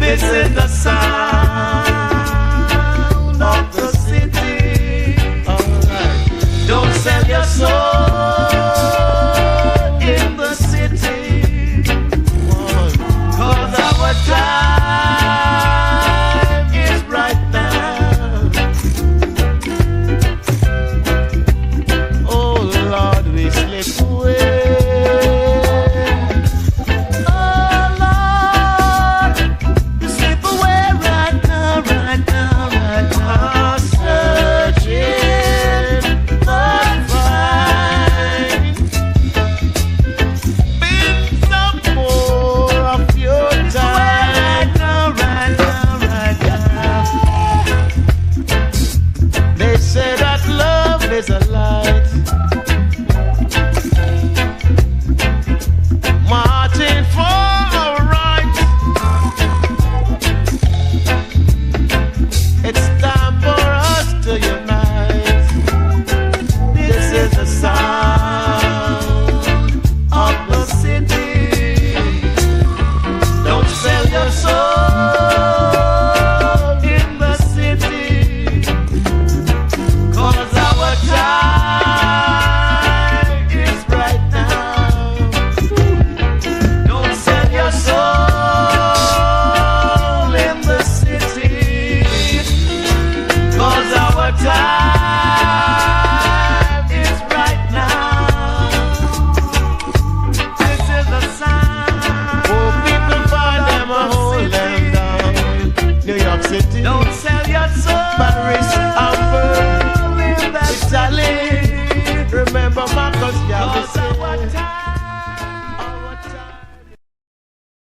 This is the sound of the city. Alright. Don't sell your soul in the city. Cause our time is right now. Oh Lord, we slip away. Is a light marching for our rights. It's time for us to unite. This is the sound of the city. Don't sell your soul in the city. Cause our time is right now. Don't sell your soul in the city. Cause our time is right now. This is the sign. Oh, people find them a hole them down. New York City. Don't sell your soul. Paris.